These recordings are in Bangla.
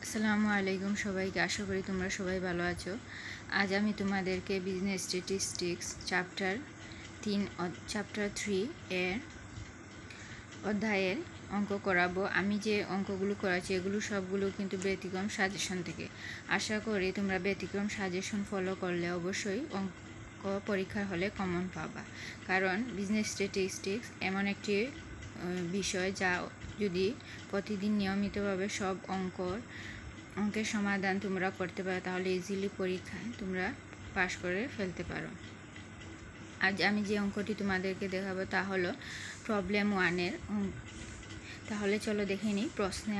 আসসালামু আলাইকুম সবাইকে, আশা করি তোমরা সবাই ভালো আছো। আজ আমি তোমাদেরকে বিজনেস স্ট্যাটিস্টিক্স চ্যাপ্টার 3 এর অধ্যায়ের অঙ্ক করাবো। আমি যে অঙ্কগুলো করাচ্ছি এগুলো সবগুলো কিন্তু ব্যতিক্রম সাজেশন থেকে। আশা করি তোমরা ব্যতিক্রম সাজেশন ফলো করলে অবশ্যই অঙ্ক পরীক্ষার হলে কমন পাবা, কারণ বিজনেস স্ট্যাটিস্টিক্স এমন একটি বিষয় যা যদি প্রতিদিন নিয়মিতভাবে সব অঙ্কের সমাধান তোমরা করতে পারো তাহলে ইজিলি পরীক্ষায় তোমরা পাশ করে ফেলতে পারো। আজ আমি যে অঙ্কটি তোমাদেরকে দেখাবো তা হলো প্রবলেম 1-এর অঙ্ক। তাহলে চলো দেখে নিই প্রশ্নে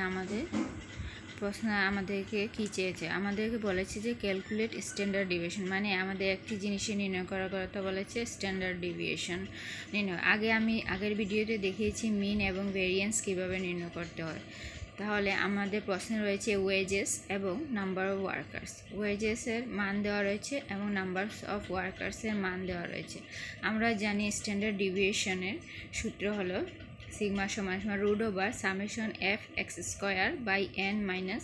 আমাদেরকে কি চেয়েছে। আমাদেরকে বলেছে যে ক্যালকুলেট স্ট্যান্ডার্ড ডিভিয়েশন, মানে আমাদের একটি জিনিসে নির্ণয় করার কথা বলেছে স্ট্যান্ডার্ড ডিভিয়েশন নির্ণয়। আমি আগের ভিডিওতে দেখিয়েছি মিন এবং ভেরিয়েন্স কীভাবে নির্ণয় করতে হয়। তাহলে আমাদের প্রশ্নে রয়েছে ওয়েজেস এবং নাম্বার অফ ওয়ার্কার্স। ওয়েজেসের মান দেওয়া রয়েছে এবং নাম্বার অফ ওয়ার্কার্সের মান দেওয়া রয়েছে। আমরা জানি স্ট্যান্ডার্ড ডিভিয়েশনের সূত্র হলো সিগমা সমান root over summation F x square by N minus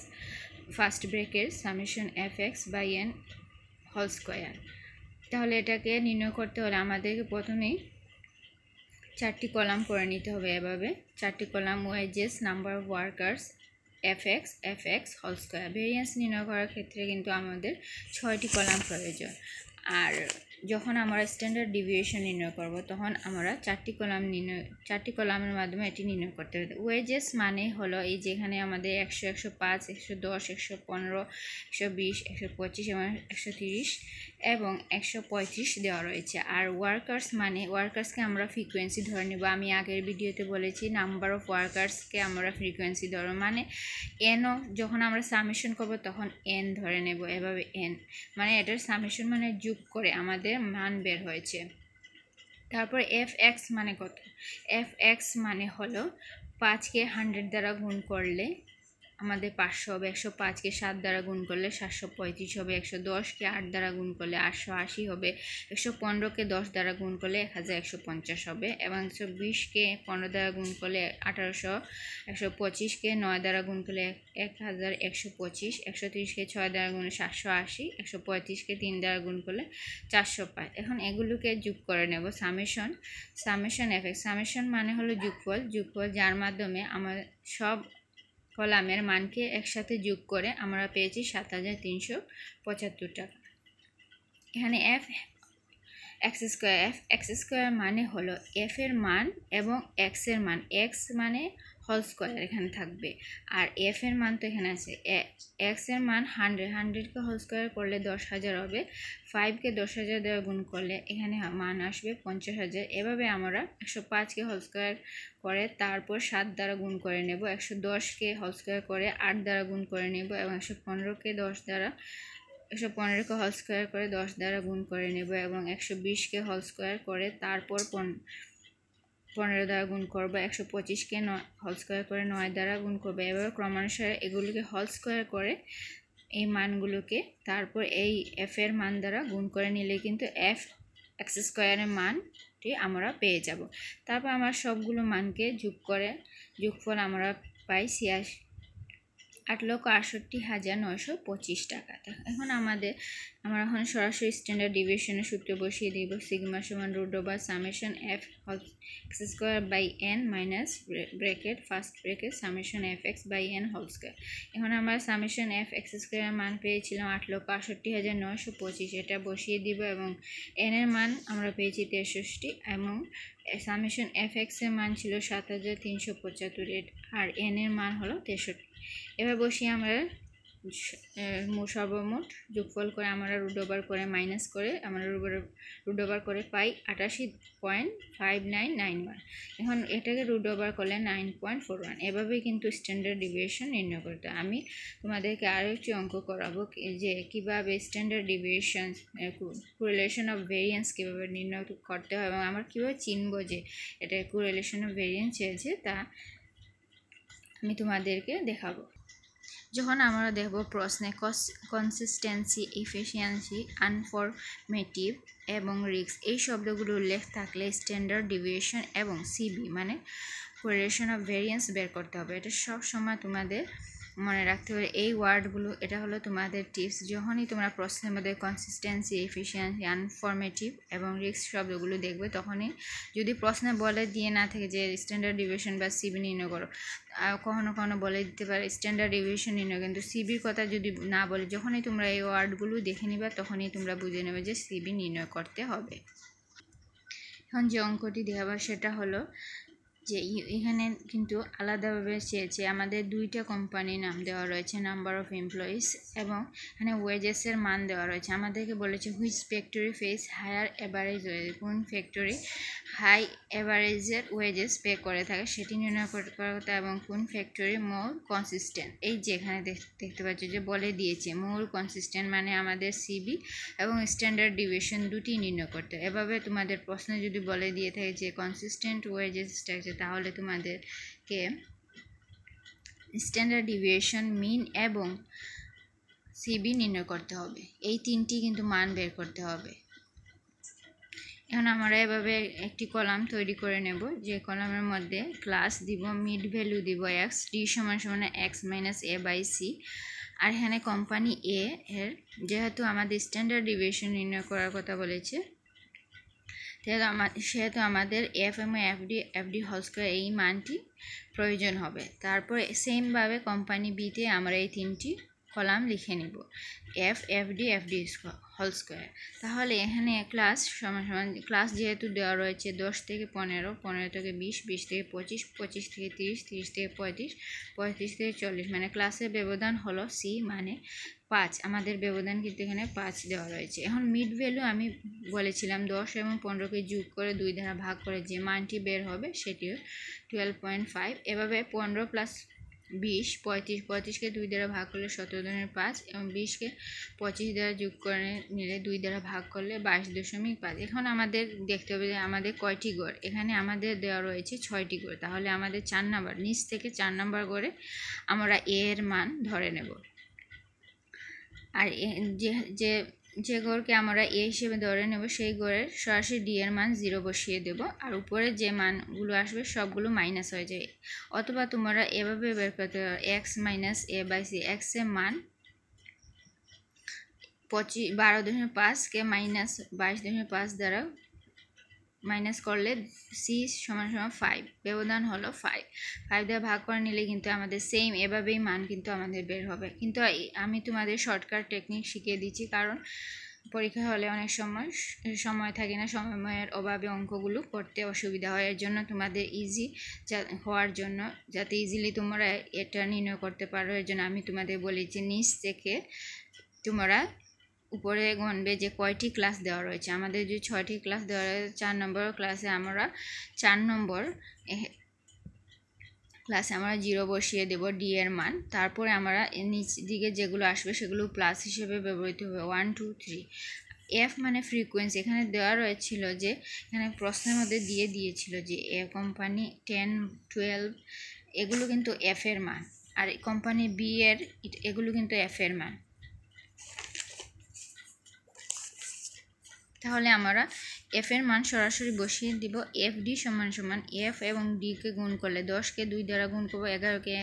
first ব্রেকের summation F x by N whole square. তাহলে এটাকে নির্ণয় করতে হলে আমাদেরকে প্রথমেই 4টি কলাম করে নিতে হবে। এভাবে 4টি column wages, number of workers, F X whole square. Variance নির্ণয় করার ক্ষেত্রে কিন্তু আমাদের 6টি কলাম প্রয়োজন। আর যখন আমরা স্ট্যান্ডার্ড ডিভিয়েশন নির্ণয় করব তখন আমরা 4টি কলামের মাধ্যমে এটি নির্ণয় করতে হবে। ওয়েজেস মানে হলো এই যেখানে আমাদের 100, 105, 110, 115, 120, 125 এবং 130 এবং 135 দেওয়া রয়েছে। আর ওয়ার্কার্স মানে ওয়ার্কার্সকে আমরা ফ্রিকোয়েন্সি ধরে নেব। আমি আগের ভিডিওতে বলেছি নাম্বার অফ ওয়ার্কার্সকে আমরা ফ্রিকোয়েন্সি ধরব, মানে এনও যখন আমরা সামেশন করব তখন এন ধরে নেব। এভাবে এন মানে এটার সামেশন মানে যোগ করে আমাদের মান বের হয়েছে। তারপর এফ এক্স মানে কত? এফ এক্স মানে হলো 5কে 100 দ্বারা গুণ করলে আমাদের 500 হবে, 105কে 7 দ্বারা গুণ করলে 735 হবে, 110কে 8 দ্বারা গুণ করলে 880 হবে, 115কে 10 দ্বারা গুণ করলে 1150 হবে এবং 120কে 15 দ্বারা গুণ করলে 1800, 125কে 9 দ্বারা গুণ করলে 1125, 130কে 6 দ্বারা গুণ 780, 135কে 3 দ্বারা গুণ করলে 405। এখন এগুলোকে যোগ করে নেব। সামেশন এফ এক্স, সামেশন মানে হলো যোগফল যার মাধ্যমে আমার সব কলামের মানকে একসাথে যোগ করে আমরা পেয়েছি 7375 টাকা। এখানে এফ এক্স স্কোয়ার মানে হলো এফ এর মান এবং এক্স এর মান, এক্স মানে হোল স্কোয়ার এখানে থাকবে, আর এফ এর মান তো এখানে আছে। এক্স এর মান 100কে হোল স্কোয়ার করলে 10,000 হবে, 5কে 10,000 দ্বারা গুণ করলে এখানে মান আসবে 50,000। এভাবে আমরা 105কে হোল স্কোয়ার করে তারপর 7 দ্বারা গুণ করে নেব, 110কে হোল স্কোয়ার করে 8 দ্বারা গুণ করে নেব এবং 115কে হোল স্কোয়ার করে 10 দ্বারা গুণ করে নেব এবং 120কে হোল স্কোয়ার করে তারপর 15 দ্বারা গুণ করবো, 125কে হোল স্কোয়ার করে 9 দ্বারা গুণ করবো। এভাবে ক্রমানুসারে এগুলোকে হোল স্কোয়ার করে এই মানগুলোকে তারপর এই এফ এর মান দ্বারা গুণ করে নিলে কিন্তু এফ এক্স স্কোয়ারের মানটি আমরা পেয়ে যাব। তারপর আমরা সবগুলো মানকে যোগফল আমরা পাই 8,68,925 টাকা। এখন আমরা এখন সরাসরি স্ট্যান্ডার্ড ডিভিয়েশনের সূত্র বসিয়ে দিব। সিগমা সমান root over summation F x square by N minus bracket first bracket summation F x by N whole square. এখন আমরা সামেশন এফ এক্স স্কোয়ারের মান পেয়েছিলাম 8,68,925, এটা বসিয়ে দিব এবং এন এর মান আমরা পেয়েছি 63 এবং সামেশন এফ এক্স এর মান ছিল 7,375 আর এন এর মান হলো 63। এবার বসিয়ে আমরা সর্বমোট যোগফল করে আমরা রুট ওভার করে মাইনাস করে আমরা রুট ওভার করে পাই 88.5991। এখন এটাকে রুট ওভার করলে 9.41। এভাবেই কিন্তু স্ট্যান্ডার্ড ডিভিয়েশন নির্ণয় করতে। আমি তোমাদেরকে আরও একটি অঙ্ক করাবো যে কীভাবে standard deviation correlation of variance কীভাবে নির্ণয় করতে হয় এবং আমরা কীভাবে চিনব যে এটা কোরিলেশন অফ ভেরিয়েন্স চেয়েছে তা আমি তোমাদেরকে দেখাবো। যখন আমরা দেখব প্রশ্নে কনসিস্টেন্সি, এফিসিয়েন্সি, আনফরমেটিভ এবং রিস্ক এই শব্দগুলো উল্লেখ থাকলে স্ট্যান্ডার্ড ডিভিয়েশন এবং সিবি মানে কোরিলেশন অফ ভেরিয়েন্স বের করতে হবে। এটা সব সময় তোমাদের মনে রাখতে হবে এই ওয়ার্ডগুলো। এটা হলো তোমাদের টিপস। যখনই তোমরা প্রশ্নের মধ্যে কনসিস্টেন্সি, এফিসিয়েন্সি, আনফরমেটিভ এবং রিস্ক শব্দগুলো দেখবে, তখনই যদি প্রশ্নে বলে দিয়ে না থাকে যে স্ট্যান্ডার্ড ডিভিয়েশন বা সিবি নির্ণয় করো, কখনো কখনো বলে দিতে পারে স্ট্যান্ডার্ড ডিভিয়েশন নির্ণয়, কিন্তু সিবির কথা যদি না বলে, যখনই তোমরা এই ওয়ার্ডগুলো দেখে নিবা তখনই তোমরা বুঝে নেবে যে সিবি নির্ণয় করতে হবে। এখন যে অঙ্কটি দেখাবো সেটা হলো যে এখানে কিন্তু আলাদাভাবে চেয়েছে। আমাদের দুইটা কোম্পানির নাম দেওয়া রয়েছে, নাম্বার অফ এমপ্লয়িজ, এবং এখানে ওয়েজেসের মান দেওয়া রয়েছে। আমাদেরকে বলেছে which factory pays higher average wage, কোন ফ্যাক্টরি হাই অ্যাভারেজের ওয়েজেস পে করে থাকে সেটি নির্ণয় করার কথা, এবং কোন ফ্যাক্টরি মোর কনসিস্টেন্ট। এই যে এখানে দেখতে পাচ্ছ যে বলে দিয়েছে মোর কনসিস্টেন্ট মানে আমাদের সিবি এবং স্ট্যান্ডার্ড ডিভিয়েশন দুটি নির্ণয় করতে। এভাবে তোমাদের প্রশ্নে যদি বলে দিয়ে থাকে যে কনসিস্টেন্ট ওয়েজেস স্ট্রাকচার, তাহলে তোমাদেরকে স্ট্যান্ডার্ড ডিভিয়েশন, মিন এবং সিবি নির্ণয় করতে হবে। এই তিনটি কিন্তু মান বের করতে হবে। এখন আমরা এভাবে একটি কলাম তৈরি করে নেব, যে কলামের মধ্যে ক্লাস দিব, মিড ভ্যালু দিব এক্স, ডি সমান সমান x minus A by c. আর এখানে কোম্পানি এ এর যেহেতু আমাদের স্ট্যান্ডার্ড ডিভিয়েশন নির্ণয় করার কথা বলেছে, সেহেতু আমাদের এফ এবং এফডি হোল স্কয়ার এই মানটি প্রয়োজন হবে। তারপর সেমভাবে কোম্পানি বিতে আমরা এই তিনটি কলাম লিখে নিব, এফডি হোল স্কয়ার। তাহলে এখানে ক্লাস সমান সমান, ক্লাস যেহেতু দেওয়া রয়েছে 10 থেকে 15, 15 থেকে 20, 20 থেকে 25, 25 থেকে 30, 30 থেকে 35, 35 থেকে 40, মানে ক্লাসের ব্যবধান হলো সি মানে 5। আমাদের ব্যবধান কিন্তু এখানে 5 দেওয়া রয়েছে। এখন মিড ভ্যালু আমি বলেছিলাম 10 এবং 15কে যোগ করে 2 দ্বারা ভাগ করে যে মানটি বের হবে সেটিও 12.5। এভাবে 15 প্লাস 20 35, 35কে 2 দ্বারা ভাগ করলে 17.5 এবং 20কে 25 দ্বারা যোগ করে নিলে 2 দ্বারা ভাগ করলে 22.5। এখন আমাদের দেখতে হবে যে আমাদের কয়টি গড়। এখানে আমাদের দেওয়া রয়েছে 6টি গড়, তাহলে আমাদের 4 নাম্বার, নিচ থেকে 4 নাম্বার গড়ে আমরা এ এর মান ধরে নেব। আর যে গড়কে আমরা এ হিসেবে ধরে নেব সেই গড়ের সরাসরি ডি এর মান 0 বসিয়ে দেব, আর উপরে যে মানগুলো আসবে সবগুলো মাইনাস হয়ে যাবে। অথবা তোমরা এভাবে বের করতে পারো, X minus A by C, X এর মান 12.5কে মাইনাস 22.5 দ্বারা মাইনাস করলে সি সমান সমান 5, ব্যবধান হলো 5 দ্বারা ভাগ করে নিলে কিন্তু আমাদের সেম এভাবেই মান কিন্তু আমাদের বের হবে। কিন্তু আমি তোমাদের শর্টকাট টেকনিক শিখিয়ে দিচ্ছি, কারণ পরীক্ষা হলে অনেক সময় থাকে না, সময়ের অভাবে অঙ্কগুলো করতে অসুবিধা হয়। এর জন্য তোমাদের ইজি হওয়ার জন্য, যাতে ইজিলি তোমরা এটা নির্ণয় করতে পারো, এর জন্য আমি তোমাদের বলেছি নিচ থেকে তোমরা উপরে গুনবে যে কয়টি ক্লাস দেওয়া রয়েছে। আমাদের যে 6টি ক্লাস দেওয়া রয়েছে, 4 নম্বর ক্লাসে আমরা 4 নম্বর ক্লাসে আমরা 0 বসিয়ে দেব ডি এর মান। তারপরে আমরা নিচ দিকে যেগুলো আসবে সেগুলো প্লাস হিসেবে ব্যবহৃত হবে, 1 2 3। এফ মানে ফ্রিকোয়েন্সি, এখানে দেওয়া রয়েছিল যে এখানে প্রশ্নের মধ্যে দিয়েছিল যে এ কোম্পানি 10 12 এগুলো কিন্তু এফ এর মান, আর কোম্পানি বি এর এগুলো কিন্তু এফ এর মান। তাহলে আমরা এফ এর মান সরাসরি বসিয়ে দিব, এফ ডি সমান সমান এফ এবং ডিকে গুণ করলে 10কে 2 দ্বারা গুণ করবো, 11কে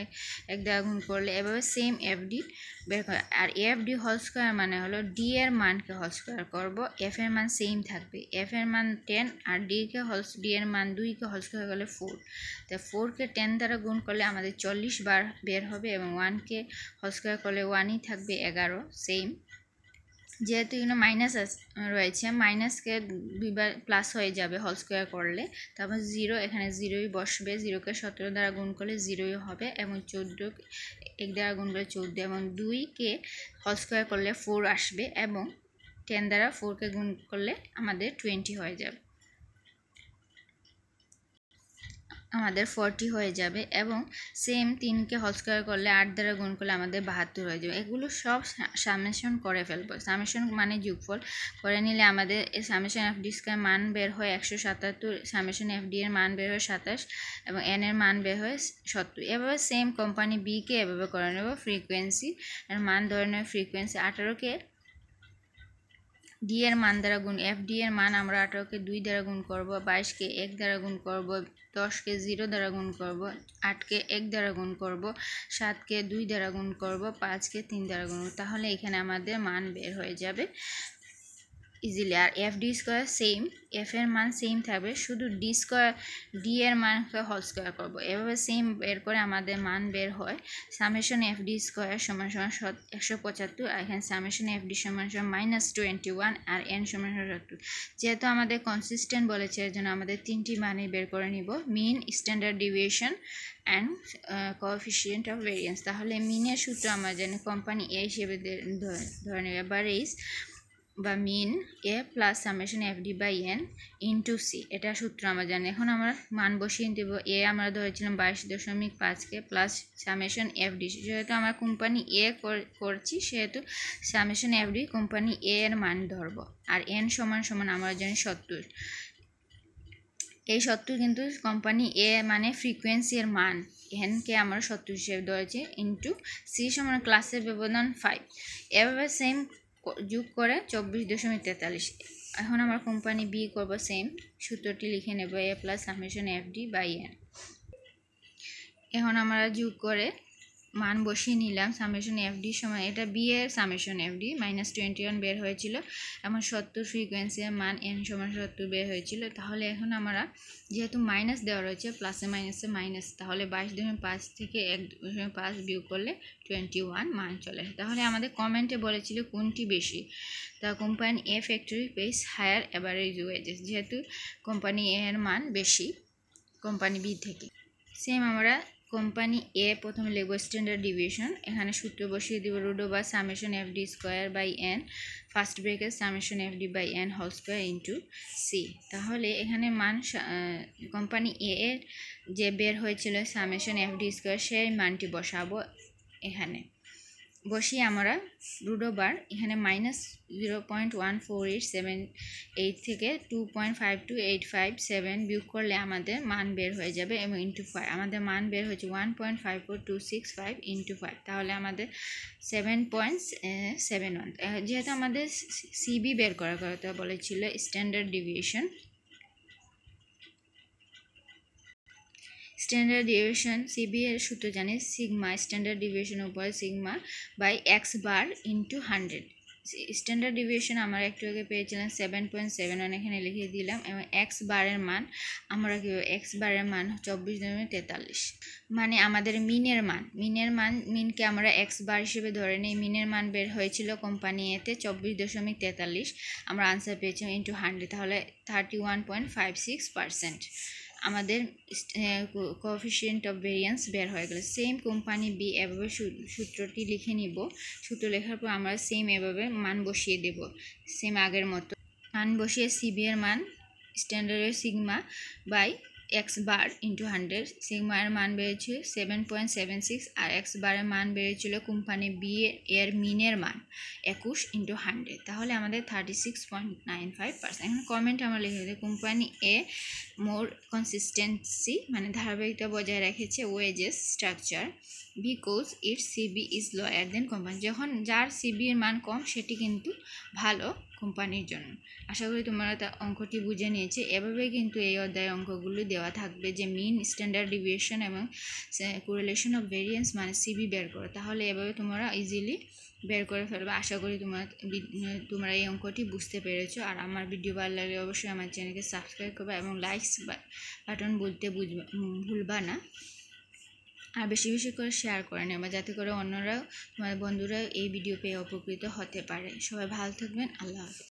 1 দ্বারা গুণ করলে এভাবে সেম এফ ডি বের করে। আর এফ ডি হোল স্কয়ার মানে হলো ডি এর মানকে হোল স্কয়ার করব, এফ এর মান সেম থাকবে, এফ এর মান 10 আর ডি এর মান 2কে হোল স্কয়ার করলে 4। তাই 4কে 10 দ্বারা গুণ করলে আমাদের 40 বার বের হবে, এবং 1কে হোল স্কয়ার করলে 1ই থাকবে 11 সেম। যেহেতু এখানে মাইনাস রয়েছে, মাইনাসকে 2 বার প্লাস হয়ে যাবে হোল স্কয়ার করলে, তারপর 0 এখানে 0ই বসবে, 0কে 17 দ্বারা গুণ করলে 0ই হবে, এবং 14 1 দ্বারা গুণ করলে 14, এবং 2কে হোল স্কয়ার করলে 4 আসবে, এবং 10 দ্বারা 4কে গুণ করলে আমাদের 20 হয়ে যাবে, আমাদের 40 হয়ে যাবে, এবং সেম 3কে হোল স্কয়ার করলে 8 দ্বারা গুণ করলে আমাদের 72 হয়ে যাবে। এগুলো সব সামেশন করে ফেলবো। সামেশন মানে যোগফল করে নিলে আমাদের সামেশন এফ ডি স্কয়ার মান বের হয় 177, সামেশন এফ ডি এর মান বের হয় 27, এবং এন এর মান বের হয় 70। এভাবে সেম কোম্পানি বিকে এভাবে করে নেব। ফ্রিকোয়েন্সি এর মান ধরে নেব, ফ্রিকোয়েন্সি 18কে ডি এর মান দ্বারা গুণ, এফ ডি এর মান আমরা 18কে 2 দ্বারা গুণ করব, 22কে 1 দ্বারা গুণ করব, 10কে 0 দ্বারা গুণ করব, 8কে 1 দ্বারা গুণ করব, 7কে 2 দ্বারা গুণ করব, 5কে 3 দ্বারা গুণ করব। তাহলে এখানে আমাদের মান বের হয়ে যাবে ইজিলি। আর f D square same, f এর মান সেম থাকবে, শুধু ডি স্কোয়ার ডি এর মান হোল স্কোয়ার করবো। এভাবে সেম বের করে আমাদের মান বের হয় সামেশন এফ ডি স্কোয়ার সমান সমান 175, আর এখানে সামেশন এফ ডি সমান সমান -21 আর এন সমান 70। যেহেতু আমাদের কনসিস্টেন্ট বলেছে এর জন্য আমাদের 3টি মানই বের করে নিব, mean, standard deviation and coefficient of variance. তাহলে মিনের সূত্র আমরা জানি কোম্পানি এ হিসেবে ধরে নেব, বা রেস বা mean a plus summation F D by n into c, এটা সূত্র আমরা জানি। এখন আমরা মান বসিয়ে দেবো। এ আমরা ধরেছিলাম 22.5কে প্লাস সামেশন এফ ডি, যেহেতু আমরা কোম্পানি এ করছি সেহেতু summation F D company A এর মান ধরবো। আর এন সমান সমান আমরা জানি 70। এই 70 কিন্তু কোম্পানি এ মানে ফ্রিকোয়েন্সির মান, এনকে আমরা 70 হিসেবে ধরেছি, ইন্টু সি সমান ক্লাসের ব্যবধান 5। এভাবে সেম যোগ করে 24.43। এখন আমরা কোম্পানি বি করব, সেম সূত্রটি লিখে নেব, a plus summation F D by n. এখন আমরা যোগ করে মান বসিয়ে নিলাম। সামেশন এফ ডি সমান, এটা বি এর সামেশন এফ ডি -21 বের হয়েছিল, এমন 70 ফ্রিকোয়েন্সির মান এন সমান 70 বের হয়েছিল। তাহলে এখন আমরা যেহেতু মাইনাস দেওয়া রয়েছে, প্লাসে মাইনাসে মাইনাস, তাহলে 22.5 থেকে 1.5 বিয়োগ করলে 21 মান চলে আসে। তাহলে আমাদের কমেন্টে বলেছিল কোনটি বেশি, তা company A factory pays higher average wages, যেহেতু কোম্পানি এ এর মান বেশি কোম্পানি বি থেকে। সেম আমরা কোম্পানি এ প্রথমে লিখব স্ট্যান্ডার্ড ডিভিয়েশন, এখানে সূত্র বসিয়ে দিব √/, summation F D square by N, first bracket summation F D by N whole square into C. তাহলে এখানে মান কোম্পানি এ এর যে বের হয়েছিল সামেশন এফ ডি স্কোয়ার, সেই মানটি বসাবো এখানে। বসিয়ে আমরা √/, এখানে -0.14878 থেকে 2.52857 বিয়োগ করলে আমাদের মান বের হয়ে যাবে, এবং ইন্টু 5 আমাদের মান বের হয়েছে 1.54265 ইন্টু 5, তাহলে আমাদের 7.71। যেহেতু আমাদের সিবি বের করার কথা বলেছিল standard deviation, standard deviation CV এর সূত্র জানি, সিগমা স্ট্যান্ডার্ড ডিভিয়েশন উপর sigma by x bar into 100। Standard deviation আমরা একটু আগে পেয়েছিলাম 7.71, এখানে লিখে দিলাম, এবং এক্স বারের মান আমরা কি, এক্স বারের মান 24.43, মানে আমাদের মিনকে আমরা এক্স বার হিসেবে ধরে নিই। মিনের মান বের হয়েছিল কোম্পানি এতে 24.43, আমরা আনসার পেয়েছি ইন্টু 100, তাহলে 31.56% আমাদের কোএফিসিয়েন্ট অফ ভেরিয়েন্স বের হয়ে গেল। সেম কোম্পানি বি, এভাবে সূত্রটি লিখে নিব। সূত্র লেখার পর আমরা সেম এভাবে মান বসিয়ে দেব, সেম আগের মতো মান বসিয়ে সিবি এর মান স্ট্যান্ডার্ডের sigma by x bar into 100, sigma এর মান বেড়েছিল 7.76, আর এক্স বারের মান বেড়েছিল কোম্পানি বি এর মিনের মান 21 ইন্টু 100, তাহলে আমাদের 36.95%। এখন কমেন্ট আমরা লিখে দিই, কোম্পানি এ মোর কনসিস্টেন্সি মানে ধারাবাহিকতা বজায় রেখেছে wages structure, because it's CV is lower than company. যখন যার সিবি এর মান কম সেটি কিন্তু ভালো কোম্পানির জন্য। আশা করি তোমরা অঙ্কটি বুঝে নিয়েছে। এভাবে কিন্তু এই অধ্যায়ের অঙ্কগুলো দেওয়া থাকবে, যে মিন, স্ট্যান্ডার্ড ডিভিয়েশন এবং কোরিলেশন অফ ভেরিয়েন্স মানে সিবি বের করো, তাহলে এভাবে তোমরা ইজিলি বের করে ফেলবে। আশা করি তোমরা এই অঙ্কটি বুঝতে পেরেছো। আর আমার ভিডিও ভালো লাগলে অবশ্যই আমার চ্যানেলকে সাবস্ক্রাইব করবে এবং লাইকস বাটন বলতে ভুলবা না। আর বেশি বেশি করে শেয়ার করে নেবা, যাতে করে অন্যরাও, তোমার বন্ধুরাও এই ভিডিও পেয়ে উপকৃত হতে পারে। সবাই ভালো থাকবেন, আল্লাহ হাফেজ।